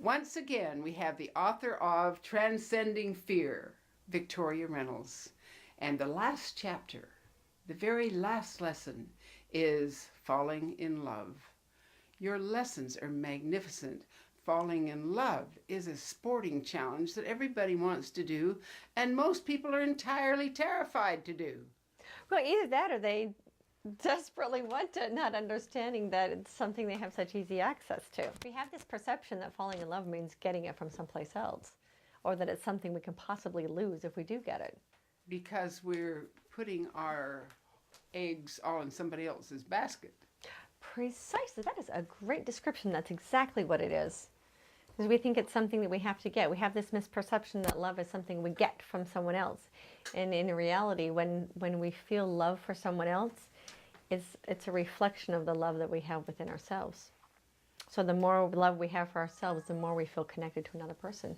Once again, we have the author of Transcending Fear, Victoria Reynolds. And the last chapter, the very last lesson, is falling in love. Your lessons are magnificent. Falling in love is a sporting challenge that everybody wants to do, and most people are entirely terrified to do. Well, either that or they desperately want it, not understanding that it's something they have such easy access to. We have this perception that falling in love means getting it from someplace else, or that it's something we can possibly lose if we do get it. Because we're putting our eggs all in somebody else's basket. Precisely. That is a great description. That's exactly what it is. Because we think it's something that we have to get. We have this misperception that love is something we get from someone else. And in reality, when we feel love for someone else, it's a reflection of the love that we have within ourselves. So the more love we have for ourselves, the more we feel connected to another person.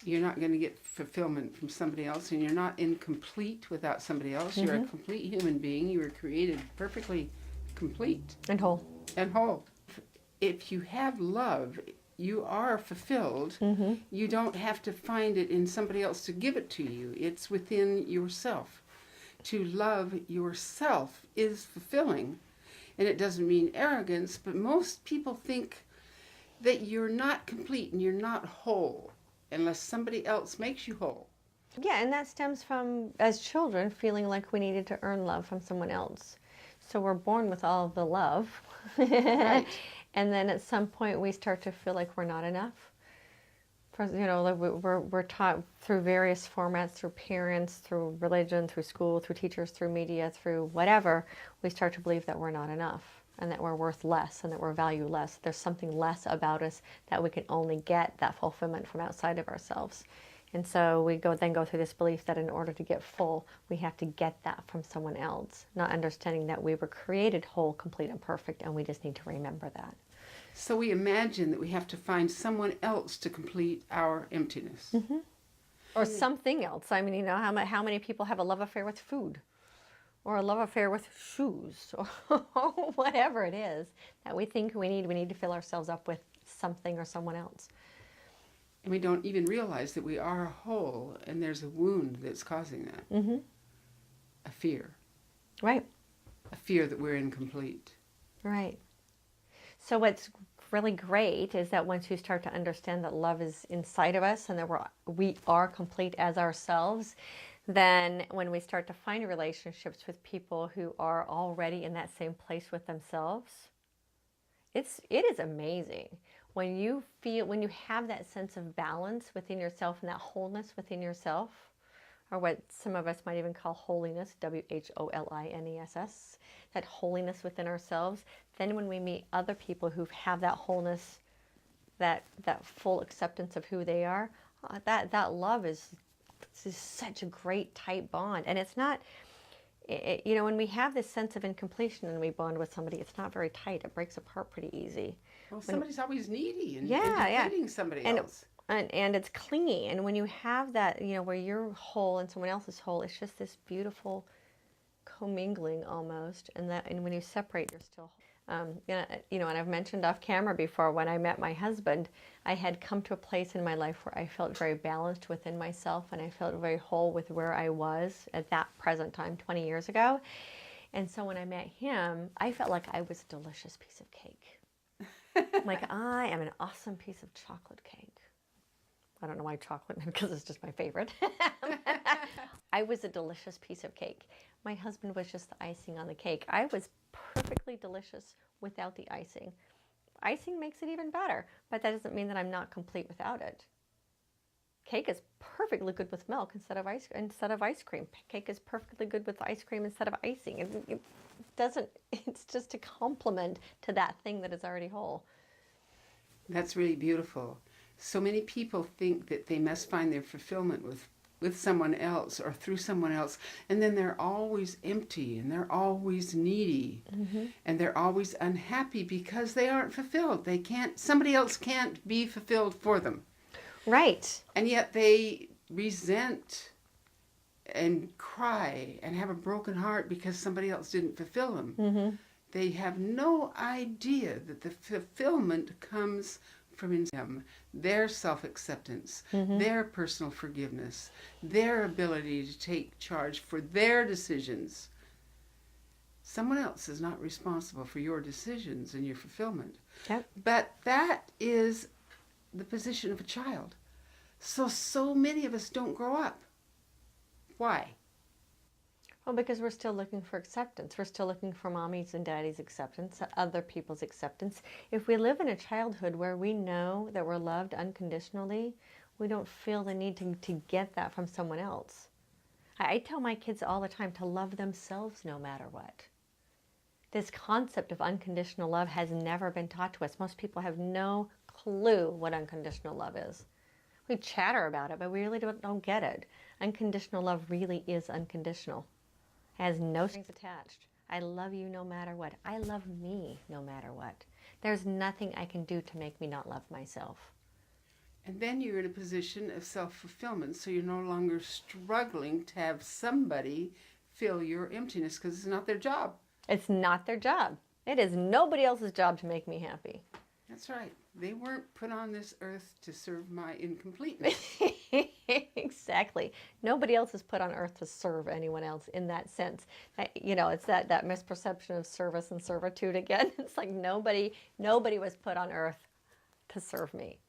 You're not going to get fulfillment from somebody else, and you're not incomplete without somebody else. You're a complete human being. You were created perfectly complete. And whole. And whole. If you have love, you are fulfilled. You don't have to find it in somebody else to give it to you. It's within yourself. To love yourself is fulfilling. And it doesn't mean arrogance, but most people think that you're not complete and you're not whole unless somebody else makes you whole. Yeah, and that stems from, as children, feeling like we needed to earn love from someone else. So we're born with all of the love. Right. And then at some point we start to feel like we're not enough. We're taught through various formats, through parents, through religion, through school, through teachers, through media, through whatever, we start to believe that we're not enough and that we're worth less and that we're valued less. There's something less about us, that we can only get that fulfillment from outside of ourselves. And so we then go through this belief that in order to get full, we have to get that from someone else, not understanding that we were created whole, complete, and perfect, and we just need to remember that. So we imagine that we have to find someone else to complete our emptiness. Or something else. I mean, how many people have a love affair with food? Or a love affair with shoes? Or whatever it is that we think we need to fill ourselves up with something or someone else. And we don't even realize that we are whole and there's a wound that's causing that. A fear. Right. A fear that we're incomplete. Right. So what's really great is that once you start to understand that love is inside of us and that we are complete as ourselves, then when we start to find relationships with people who are already in that same place with themselves, it is amazing. When you have that sense of balance within yourself and that wholeness within yourself, or what some of us might even call holiness, WHOLINESS, that holiness within ourselves, then when we meet other people who have that wholeness, that full acceptance of who they are, that love is such a great tight bond. And it's not, when we have this sense of incompletion and we bond with somebody, it's not very tight. It breaks apart pretty easy. Well, somebody's always needy and depleting somebody and, else. And it's clingy. And when you have that, where you're whole and someone else is whole, it's just this beautiful commingling almost. And when you separate, you're still whole. And I've mentioned off camera before, when I met my husband, I had come to a place in my life where I felt very balanced within myself and I felt very whole with where I was at that present time 20 years ago. And so when I met him, I felt like I was a delicious piece of cake. Like I am an awesome piece of chocolate cake. I don't know why chocolate, because it's just my favorite. I was a delicious piece of cake. My husband was just the icing on the cake. I was perfectly delicious without the icing. Icing makes it even better, but that doesn't mean that I'm not complete without it. Cake is perfectly good with milk instead of ice cream. Cake is perfectly good with ice cream instead of icing. It's just a complement to that thing that is already whole. That's really beautiful. So many people think that they must find their fulfillment with someone else or through someone else, and then they're always empty and they're always needy and they're always unhappy because they aren't fulfilled. Somebody else can't be fulfilled for them. Right. And yet they resent and cry and have a broken heart because somebody else didn't fulfill them. They have no idea that the fulfillment comes from inside them, their self-acceptance, their personal forgiveness, their ability to take charge for their decisions. Someone else is not responsible for your decisions and your fulfillment. Yep. But that is the position of a child. So many of us don't grow up. Why? Well, because we're still looking for acceptance. We're still looking for mommy's and daddy's acceptance, other people's acceptance. If we live in a childhood where we know that we're loved unconditionally, we don't feel the need to get that from someone else. I tell my kids all the time to love themselves no matter what. This concept of unconditional love has never been taught to us. Most people have no clue what unconditional love is. We chatter about it, but we really don't get it. Unconditional love really is unconditional. It has no strings attached. I love you no matter what. I love me no matter what. There's nothing I can do to make me not love myself. And then you're in a position of self-fulfillment, so you're no longer struggling to have somebody fill your emptiness because it's not their job. It's not their job. It is nobody else's job to make me happy. That's right. They weren't put on this earth to serve my incompleteness. Exactly. Nobody else is put on earth to serve anyone else in that sense. It's that misperception of service and servitude again. It's like nobody was put on earth to serve me.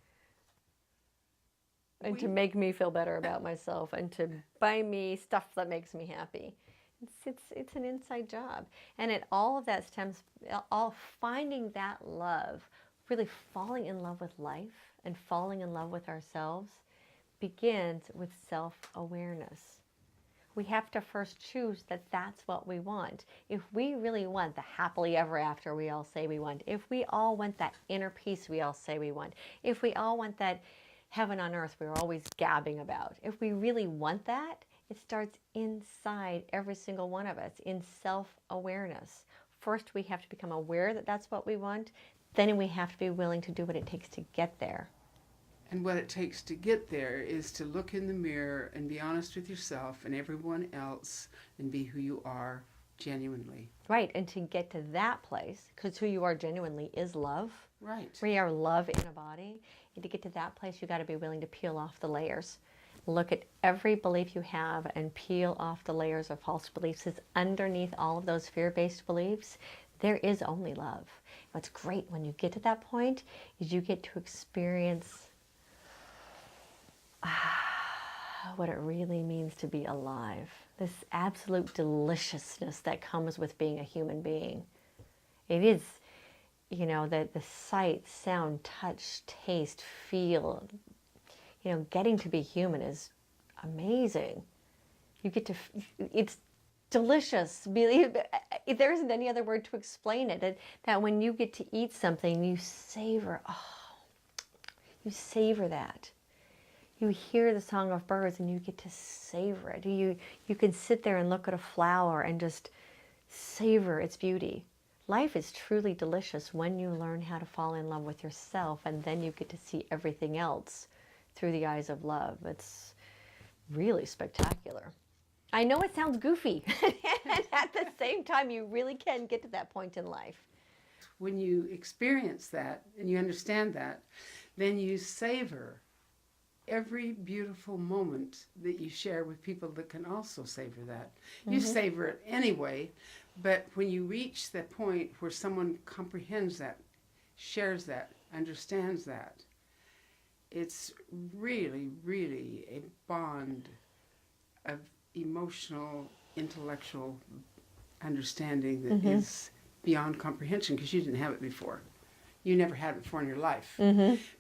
And to make me feel better about myself and to buy me stuff that makes me happy. It's an inside job. And all of that stems, all finding that love, really falling in love with life and falling in love with ourselves begins with self-awareness. We have to first choose that that's what we want. If we really want the happily ever after we all say we want, if we all want that inner peace we all say we want, if we all want that heaven on earth we're always gabbing about, if we really want that, it starts inside every single one of us, in self-awareness. First, we have to become aware that that's what we want. Then we have to be willing to do what it takes to get there. And what it takes to get there is to look in the mirror and be honest with yourself and everyone else and be who you are genuinely. Right, and to get to that place, because who you are genuinely is love. Right. We are love in a body. And to get to that place, you got to be willing to peel off the layers. Look at every belief you have and peel off the layers of false beliefs. It's underneath all of those fear-based beliefs, there is only love. What's great when you get to that point is you get to experience what it really means to be alive. This absolute deliciousness that comes with being a human being. It is, the sight, sound, touch, taste, feel, getting to be human is amazing. You get to, it's delicious. There isn't any other word to explain it. That when you get to eat something, you savor that. You hear the song of birds and you get to savor it. You can sit there and look at a flower and just savor its beauty. Life is truly delicious when you learn how to fall in love with yourself, and then you get to see everything else through the eyes of love. It's really spectacular. I know it sounds goofy, and at the same time, you really can get to that point in life. When you experience that and you understand that, then you savor every beautiful moment that you share with people that can also savor that. You savor it anyway, but when you reach that point where someone comprehends that, shares that, understands that, it's really, really a bond of emotional, intellectual understanding that is beyond comprehension, because you didn't have it before. You never had it before in your life.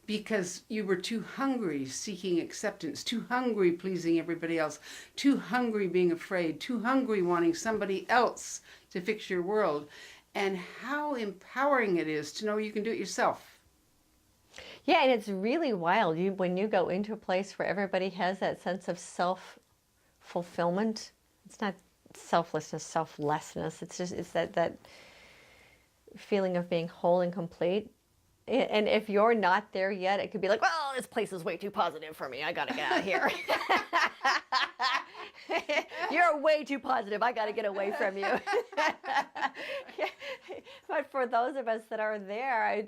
Because you were too hungry seeking acceptance, too hungry pleasing everybody else, too hungry being afraid, too hungry wanting somebody else to fix your world. And how empowering it is to know you can do it yourself. Yeah, and it's really wild. When you go into a place where everybody has that sense of self-fulfillment, it's not selflessness, selflessness. It's that feeling of being whole and complete. And if you're not there yet, it could be like, well, this place is way too positive for me. I got to get out of here. You're way too positive. I got to get away from you. But for those of us that are there,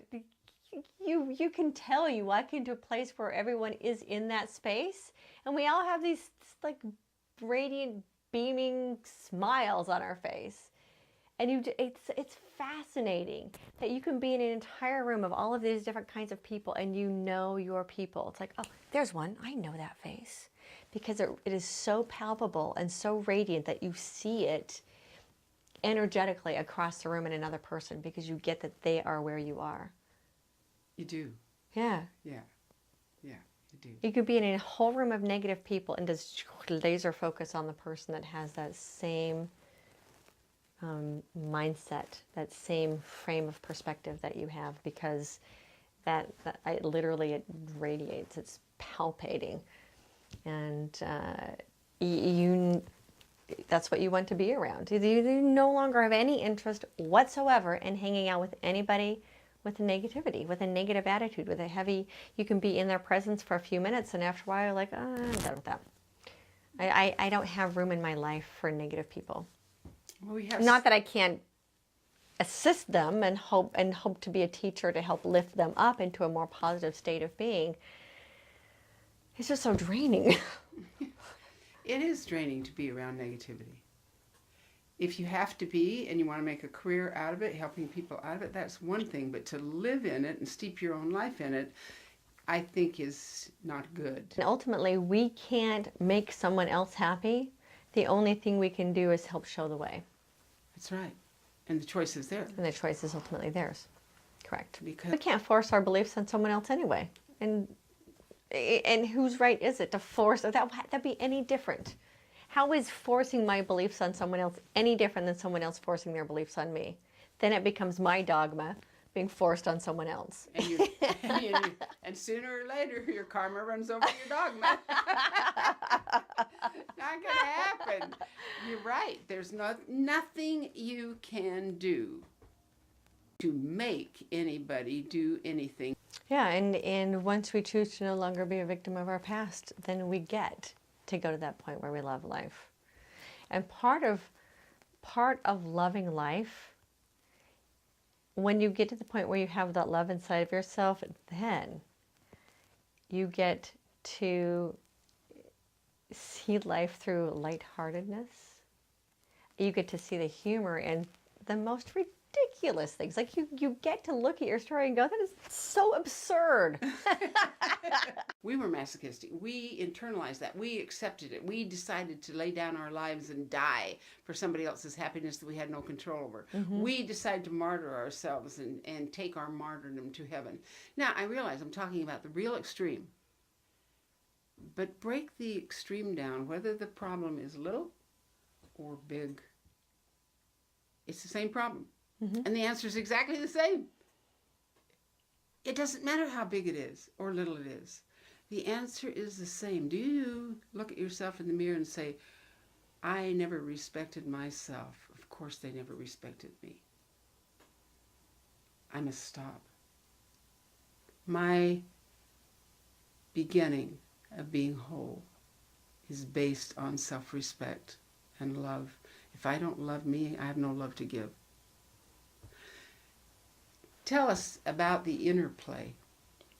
you can tell. You walk into a place where everyone is in that space, and we all have these like radiant, beaming smiles on our face. And it's fascinating that you can be in an entire room of all of these different kinds of people, and you know your people. It's like, oh, there's one. I know that face, because it is so palpable and so radiant that you see it energetically across the room in another person, because you get that they are where you are. You do. Yeah. Yeah. Yeah, you do. You could be in a whole room of negative people and just laser focus on the person that has that same mindset, that same frame of perspective that you have, because that literally it radiates, it's palpating, and that's what you want to be around. You no longer have any interest whatsoever in hanging out with anybody with negativity, with a negative attitude, with a heavy. You can be in their presence for a few minutes, and after a while you're like, oh, I'm done with that. I don't have room in my life for negative people. Well, we have Not that I can't assist them and hope to be a teacher to help lift them up into a more positive state of being. It's just so draining. It is draining to be around negativity. If you have to be and you want to make a career out of it, helping people out of it, that's one thing. But to live in it and steep your own life in it, I think is not good. And ultimately, we can't make someone else happy. The only thing we can do is help show the way. That's right. And the choice is there. And the choice is ultimately theirs. Correct. Because we can't force our beliefs on someone else anyway. And whose right is it to force? That'd be any different. How is forcing my beliefs on someone else any different than someone else forcing their beliefs on me? Then it becomes my dogma being forced on someone else. And sooner or later, your karma runs over your dogma. Not going to happen. You're right. There's nothing you can do to make anybody do anything. Yeah, and once we choose to no longer be a victim of our past, then we get to go to that point where we love life. And part of loving life, when you get to the point where you have that love inside of yourself, then you get to see life through lightheartedness. You get to see the humor in the most ridiculous things. Like you get to look at your story and go, that is so absurd. We were masochistic. We internalized that. We accepted it. We decided to lay down our lives and die for somebody else's happiness that we had no control over. Mm-hmm. We decided to martyr ourselves and take our martyrdom to heaven. Now, I realize I'm talking about the real extreme. But break the extreme down, whether the problem is little or big. It's the same problem. Mm-hmm. And the answer is exactly the same. It doesn't matter how big it is or little it is. The answer is the same. Do you look at yourself in the mirror and say, I never respected myself. Of course they never respected me. I must stop. My beginning of being whole is based on self-respect and love. If I don't love me, I have no love to give. Tell us about the interplay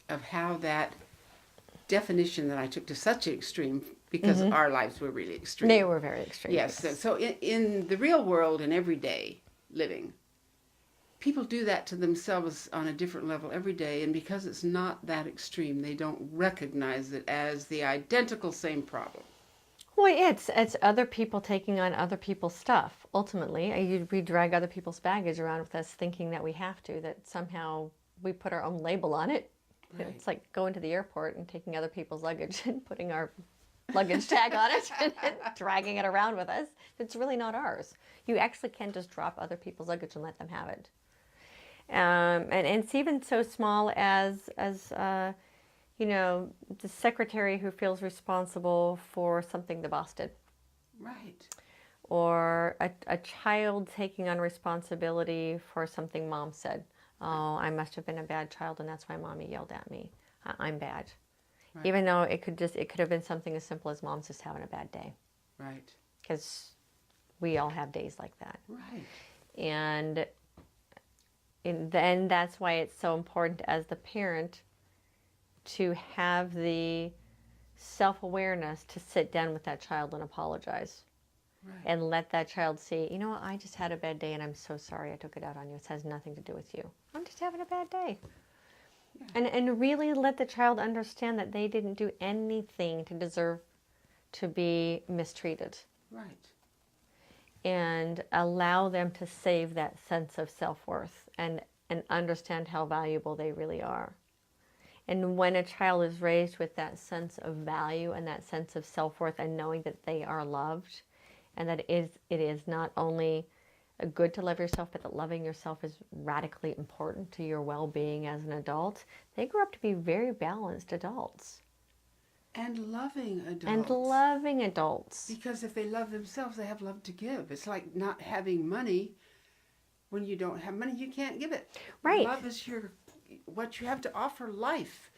of how that definition that I took to such an extreme, because mm-hmm. our lives were really extreme. They were very extreme. Yes. So in the real world and everyday living, people do that to themselves on a different level every day, and because it's not that extreme, they don't recognize it as the identical same problem. Well, it's other people taking on other people's stuff. Ultimately, we drag other people's baggage around with us, thinking that we have to, that somehow we put our own label on it. Right. It's like going to the airport and taking other people's luggage and putting our luggage tag on it and dragging it around with us. It's really not ours. You actually can just drop other people's luggage and let them have it. And it's even so small as you know, the secretary who feels responsible for something the boss did. Right. Or a child taking on responsibility for something mom said. Oh, I must have been a bad child, and that's why mommy yelled at me. I'm bad. Right. Even though it could have been something as simple as mom's just having a bad day. Right. Because we all have days like that. Right. And And then that's why it's so important as the parent to have the self-awareness to sit down with that child and apologize. Right. And let that child see, you know what, I just had a bad day and I'm so sorry I took it out on you. It has nothing to do with you. I'm just having a bad day. Yeah. And really let the child understand that they didn't do anything to deserve to be mistreated. Right. And allow them to save that sense of self-worth and understand how valuable they really are. And when a child is raised with that sense of value and that sense of self-worth and knowing that they are loved, and that it is not only good to love yourself, but that loving yourself is radically important to your well-being as an adult, they grow up to be very balanced adults. And loving adults. And loving adults. Because if they love themselves, they have love to give. It's like not having money. When you don't have money, you can't give it. Right. Love is what you have to offer life,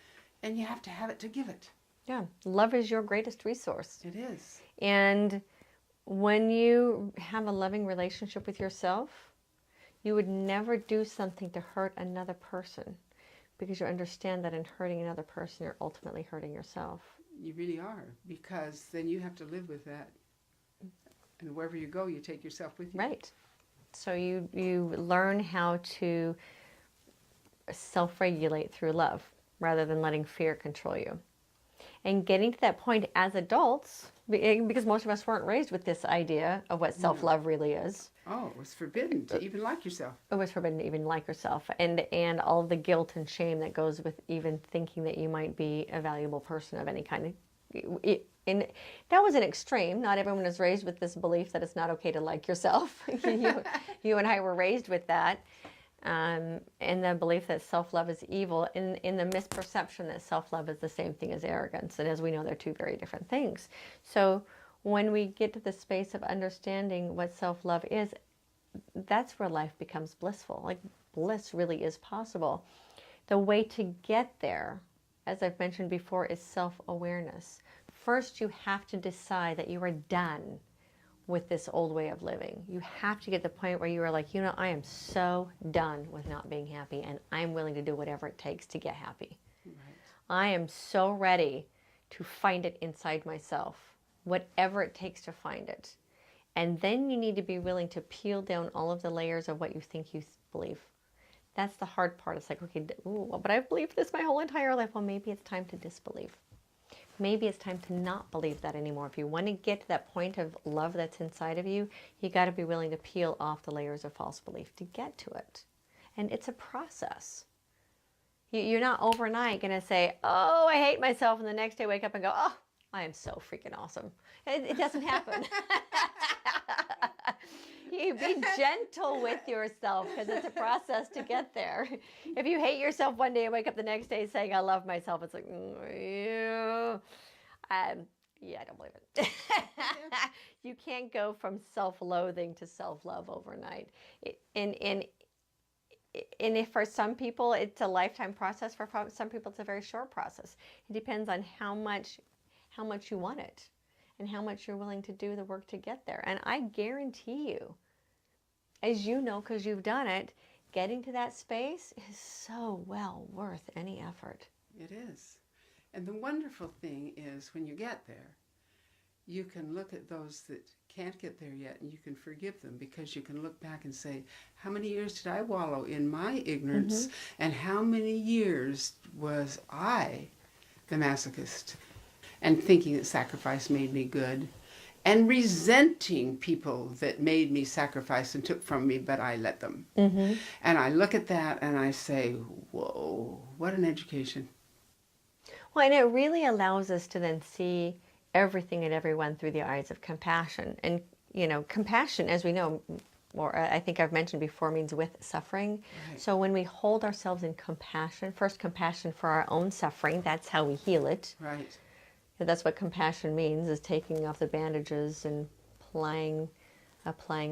and you have to have it to give it. Yeah. Love is your greatest resource. It is. And when you have a loving relationship with yourself, you would never do something to hurt another person, because you understand that in hurting another person, you're ultimately hurting yourself. You really are, because then you have to live with that. And wherever you go, you take yourself with you. Right. So you learn how to self-regulate through love rather than letting fear control you. And getting to that point as adults, because most of us weren't raised with this idea of what self-love really is. Oh, it was forbidden to even like yourself. It was forbidden to even like yourself. And all the guilt and shame that goes with even thinking that you might be a valuable person of any kind. And that was an extreme. Not everyone is raised with this belief that it's not okay to like yourself. You and I were raised with that. And the belief that self-love is evil, in the misperception that self-love is the same thing as arrogance. And as we know, they're two very different things. So when we get to the space of understanding what self-love is, that's where life becomes blissful. Like, bliss really is possible. The way to get there, as I've mentioned before, is self-awareness. First, you have to decide that you are done with this old way of living. You have to get to the point where you are like, you know, I am so done with not being happy, and I'm willing to do whatever it takes to get happy. Right. I am so ready to find it inside myself, whatever it takes to find it. And then you need to be willing to peel down all of the layers of what you think you believe. That's the hard part. It's like, okay, ooh, but I've believed this my whole entire life. Well, maybe it's time to disbelieve. Maybe it's time to not believe that anymore. If you want to get to that point of love that's inside of you, you got to be willing to peel off the layers of false belief to get to it. And it's a process. You're not overnight going to say, oh, I hate myself, and the next day wake up and go, oh, I am so freaking awesome. It doesn't happen. You be gentle with yourself, because it's a process to get there. If you hate yourself one day and wake up the next day saying, I love myself, it's like, yeah, I don't believe it. You can't go from self-loathing to self-love overnight. And if for some people it's a lifetime process, for some people it's a very short process. It depends on how much you want it and how much you're willing to do the work to get there. And I guarantee you, as you know, because you've done it, getting to that space is so well worth any effort. It is. And the wonderful thing is, when you get there, you can look at those that can't get there yet, and you can forgive them, because you can look back and say, how many years did I wallow in my ignorance, and how many years was I the masochist, and thinking that sacrifice made me good, and resenting people that made me sacrifice and took from me, but I let them. And I look at that and I say, whoa, what an education. Well, and it really allows us to then see everything and everyone through the eyes of compassion. And, you know, compassion, as we know, or I think I've mentioned before, means with suffering. Right. So when we hold ourselves in compassion, first compassion for our own suffering, that's how we heal it. Right. That's what compassion means, is taking off the bandages and applying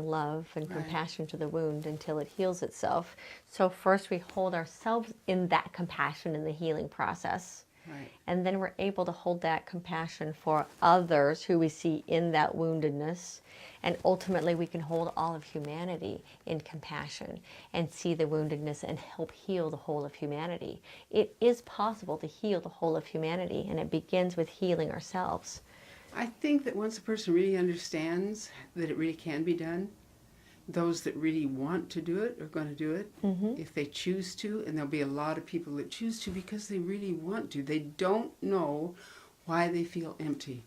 love and compassion to the wound until it heals itself. So first we hold ourselves in that compassion in the healing process. Right. And then we're able to hold that compassion for others who we see in that woundedness. And ultimately, we can hold all of humanity in compassion and see the woundedness and help heal the whole of humanity. It is possible to heal the whole of humanity, and it begins with healing ourselves. I think that once a person really understands that it really can be done, those that really want to do it are going to do it if they choose to, and there'll be a lot of people that choose to because they really want to. They don't know why they feel empty.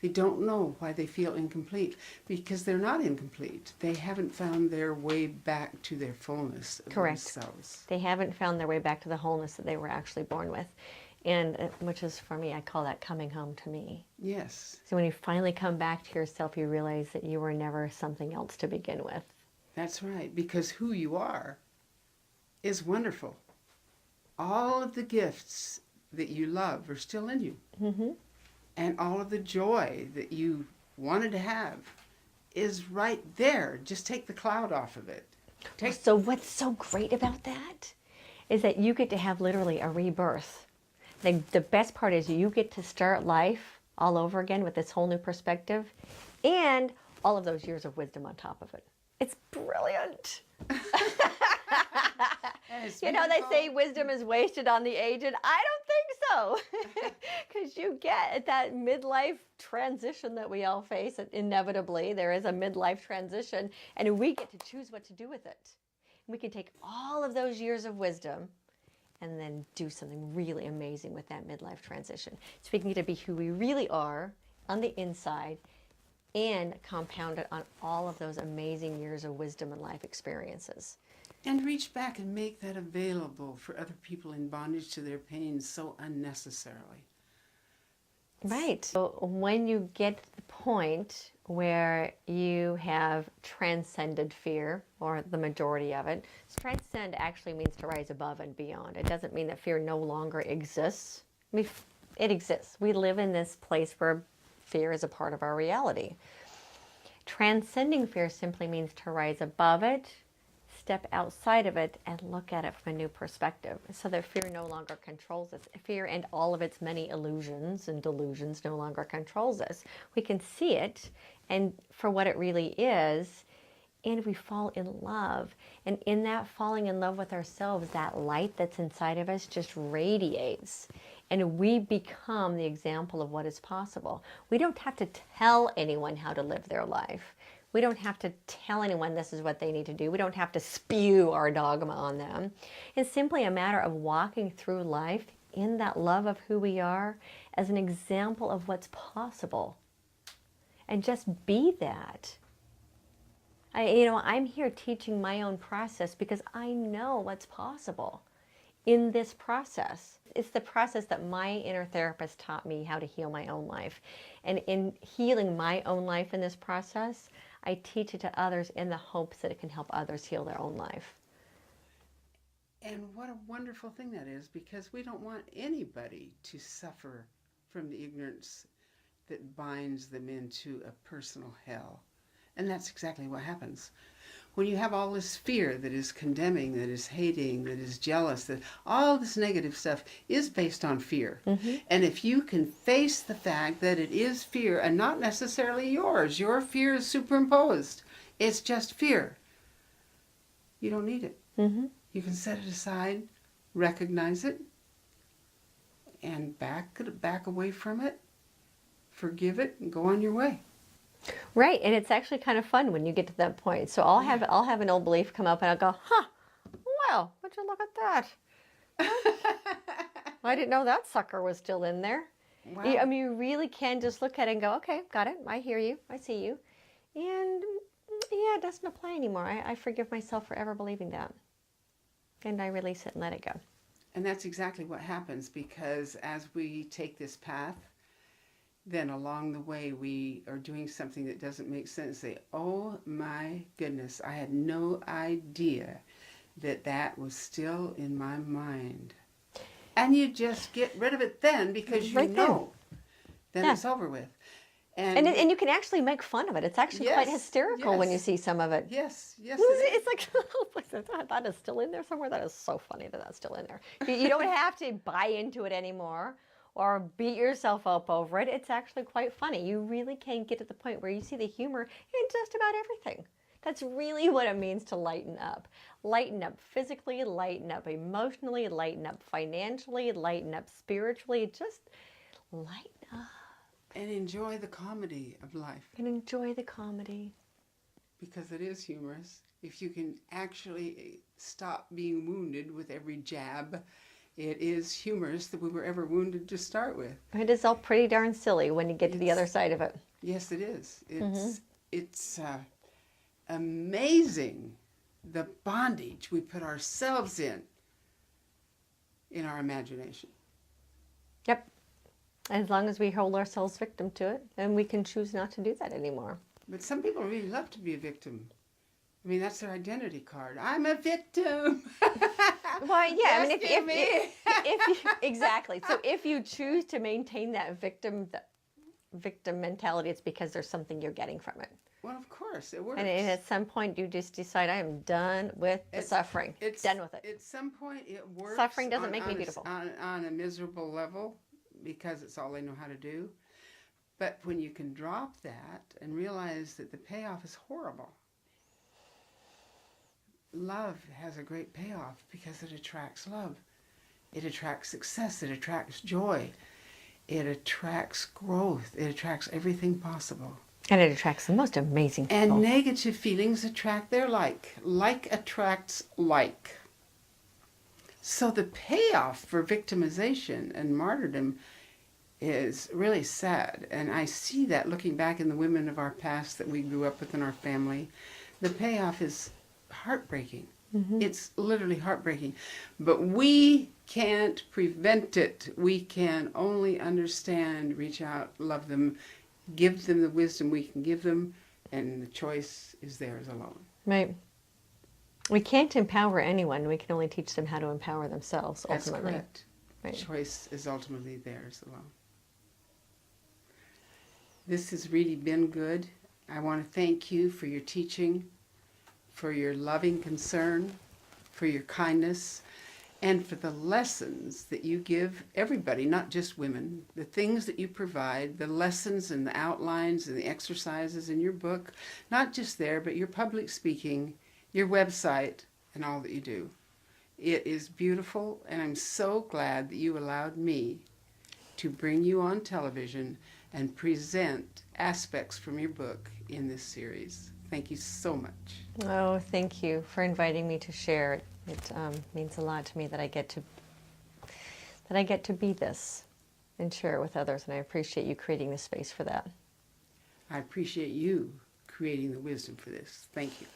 They don't know why they feel incomplete because they're not incomplete. They haven't found their way back to their fullness of Correct. themselves. They haven't found their way back to the wholeness that they were actually born with. And which is, for me, I call that coming home to me. Yes. So when you finally come back to yourself, you realize that you were never something else to begin with. That's right, because who you are is wonderful. All of the gifts that you love are still in you. Mm-hmm. And all of the joy that you wanted to have is right there. Just take the cloud off of it. So what's so great about that is that you get to have literally a rebirth. The best part is you get to start life all over again with this whole new perspective and all of those years of wisdom on top of it. It's brilliant. You know, they say wisdom is wasted on the aged. I don't think so. Because you get that midlife transition that we all face. Inevitably, there is a midlife transition, and we get to choose what to do with it. We can take all of those years of wisdom and then do something really amazing with that midlife transition. So we can get to be who we really are on the inside and compound it on all of those amazing years of wisdom and life experiences. And reach back and make that available for other people in bondage to their pain so unnecessarily. Right. So when you get to the point where you have transcended fear, or the majority of it, transcend actually means to rise above and beyond. It doesn't mean that fear no longer exists. I mean, it exists. We live in this place where fear is a part of our reality. Transcending fear simply means to rise above it, step outside of it, and look at it from a new perspective so that fear no longer controls us. Fear and all of its many illusions and delusions no longer controls us. We can see it and for what it really is, and we fall in love. And in that falling in love with ourselves, that light that's inside of us just radiates. And we become the example of what is possible. We don't have to tell anyone how to live their life. We don't have to tell anyone this is what they need to do. We don't have to spew our dogma on them. It's simply a matter of walking through life in that love of who we are as an example of what's possible. And just be that. I'm here teaching my own process because I know what's possible in this process. It's the process that my inner therapist taught me how to heal my own life. And in healing my own life in this process, I teach it to others in the hopes that it can help others heal their own life. And what a wonderful thing that is, because we don't want anybody to suffer from the ignorance that binds them into a personal hell. And that's exactly what happens. When you have all this fear that is condemning, that is hating, that is jealous, that all this negative stuff is based on fear. Mm-hmm. And if you can face the fact that it is fear and not necessarily yours, your fear is superimposed. It's just fear. You don't need it. Mm-hmm. You can set it aside, recognize it, and back away from it, forgive it, and go on your way. Right, and it's actually kind of fun when you get to that point. So I'll have an old belief come up and I'll go, well, would you look at that? I didn't know that sucker was still in there. Wow. You really can just look at it and go, okay, got it, I hear you, I see you. And yeah, it doesn't apply anymore. I forgive myself for ever believing that. And I release it and let it go. And that's exactly what happens, because as we take this path, then along the way we are doing something that doesn't make sense. Say, oh my goodness, I had no idea that was still in my mind. And you just get rid of it then, because you know then it's over with. And you can actually make fun of it. It's actually quite hysterical when you see some of it. Yes. It's like, that is still in there somewhere. That is so funny that's still in there. You don't have to buy into it anymore or beat yourself up over it. It's actually quite funny. You really can get to the point where you see the humor in just about everything. That's really what it means to lighten up. Lighten up physically, lighten up emotionally, lighten up financially, lighten up spiritually. Just lighten up. And enjoy the comedy of life. And enjoy the comedy. Because it is humorous. If you can actually stop being wounded with every jab, it is humorous that we were ever wounded to start with. It is all pretty darn silly when you get to the other side of it. Yes, it is. It's amazing the bondage we put ourselves in our imagination. Yep. As long as we hold ourselves victim to it, and we can choose not to do that anymore. But some people really love to be a victim. I mean, that's their identity card. I'm a victim. Well, yeah, I mean, if you, exactly. So if you choose to maintain that victim mentality, it's because there's something you're getting from it. Well, of course, it works. And at some point, you just decide, I am done with the suffering. Done with it. At some point, it works. Suffering doesn't make me beautiful. On a miserable level, because it's all they know how to do. But when you can drop that and realize that the payoff is horrible, love has a great payoff because it attracts love. It attracts success. It attracts joy. It attracts growth. It attracts everything possible. And it attracts the most amazing people. And negative feelings attract their like. Like attracts like. So the payoff for victimization and martyrdom is really sad. And I see that looking back in the women of our past that we grew up with in our family. The payoff is heartbreaking. Mm-hmm. It's literally heartbreaking. But we can't prevent it. We can only understand, reach out, love them, give them the wisdom we can give them, and the choice is theirs alone. Right. We can't empower anyone. We can only teach them how to empower themselves, ultimately. That's correct. Right. Choice is ultimately theirs alone. This has really been good. I want to thank you for your teaching, for your loving concern, for your kindness, and for the lessons that you give everybody, not just women, the things that you provide, the lessons and the outlines and the exercises in your book, not just there, but your public speaking, your website, and all that you do. It is beautiful, and I'm so glad that you allowed me to bring you on television and present aspects from your book in this series. Thank you so much. Oh, thank you for inviting me to share. It means a lot to me that I get to be this and share it with others, and I appreciate you creating the space for that. I appreciate you creating the wisdom for this. Thank you.